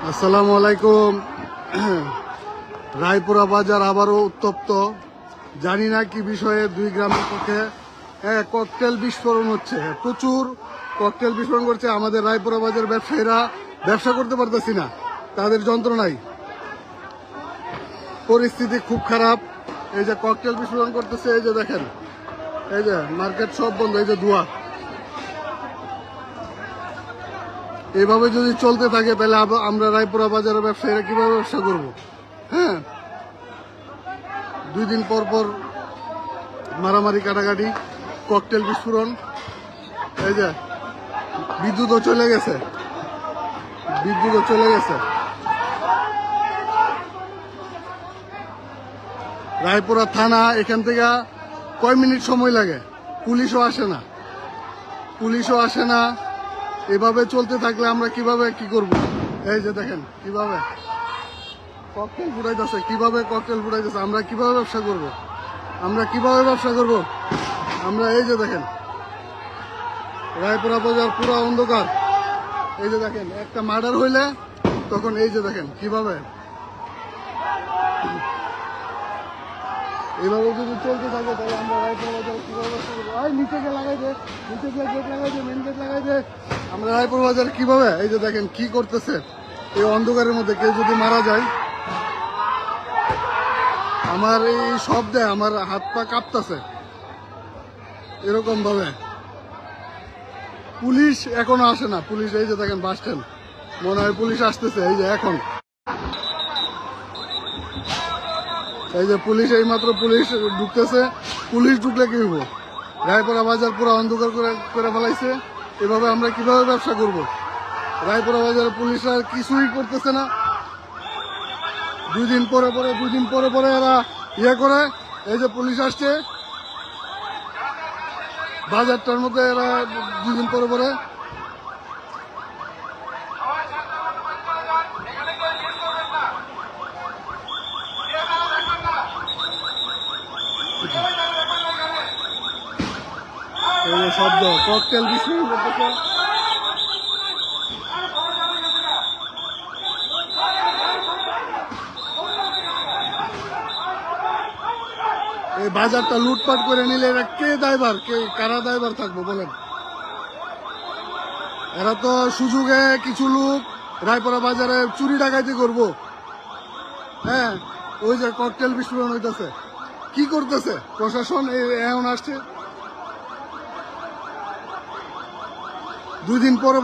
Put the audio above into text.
আসসালামু আলাইকুম। রায়পুরা বাজার আবারও উত্তপ্ত। জানি না কি বিষয়ে দুই গ্রামের পক্ষে ককটেল বিস্ফোরণ হচ্ছে, প্রচুর ককটেল বিস্ফোরণ করছে। আমাদের রায়পুরা বাজার ব্যবসায়ীরা ব্যবসা করতে পারতেছি না, তাদের যন্ত্রণায় পরিস্থিতি খুব খারাপ। এই যে ককটেল বিস্ফোরণ করতেছে, এই যে দেখেন, এই যে মার্কেট সব বন্ধ, এই যে ধোঁয়া। এভাবে যদি চলতে থাকে তাহলে আমরা রায়পুরা বাজারের ব্যবসায়ীরা কিভাবে ব্যবসা করবো? হ্যাঁ, 2 দিন পর পর মারামারি, কাটাকাটি, ককটেল বিস্ফোরণ। এই যে বিদ্যুৎও চলে গেছে, বিদ্যুৎও চলে গেছে। রায়পুরা থানা এখান থেকে কয় মিনিট সময় লাগে, পুলিশও আসে না, পুলিশও আসে না। এভাবে চলতে থাকলে আমরা কিভাবে কি করব? এই যে দেখেন কিভাবে ককটেল ফুটাইতেছে, কিভাবে ককটেল ফুটাইতেছে। আমরা কিভাবে ব্যবসা করব? আমরা কিভাবে ব্যবসা করব? আমরা এই যে দেখেন রায়পুরা বাজার পুরো অন্ধকার। এই যে দেখেন একটা মার্ডার হইলে তখন এই যে দেখেন কিভাবে, এইভাবে যদি চলতে থাকে তাহলে আমরা রায়পুরা বাজার কিভাবে ব্যবসা করবো? নিচে গিয়ে লাগাই দে, নিচে গিয়ে গেট লাগাই দে, মেন গেট লাগাই দে। আমরা রায়পুর বাজার কিভাবে, এই যে দেখেন কি করতেছে। এই অন্ধকারের মধ্যে কেউ যদি মারা যায়, আমার এই শব্দে আমার হাত পা কাঁপতেছে এরকম ভাবে। পুলিশ এখনো আসে না, পুলিশ এই যে দেখেন বাস স্ট্যান্ড, মনে হয় পুলিশ আসতেছে। এই যে এখন এই যে পুলিশ, এই মাত্র পুলিশ ঢুকতেছে। পুলিশ ঢুকলে কি হবো? রায়পুরা বাজার পুরো অন্ধকার করে ফেলাইছে। এভাবে আমরা কিভাবে ব্যবসা করব? রায়পুরা বাজারে পুলিশ আর কিছুই করতেছে না। 2 দিন পরে পরে এরা করে। এই যে পুলিশ আসছে বাজারটার মধ্যে, এরা 2 দিন পরে এই যে শব্দ, ককটেল বিস্ফোরণ করতেছে। এই বাজারটা লুটপাট করে নিলে এরা কে দায়ভার, কারা দায়ভার থাকবো বলেন? এরা তো সুযোগে কিছু লোক রায়পুরা বাজারে চুরি ডাকাতি করবো। হ্যাঁ, ওই যে ককটেল বিস্ফোরণ হইতেছে, কি করতেছে প্রশাসন? এখন আসছে 2 দিন পরে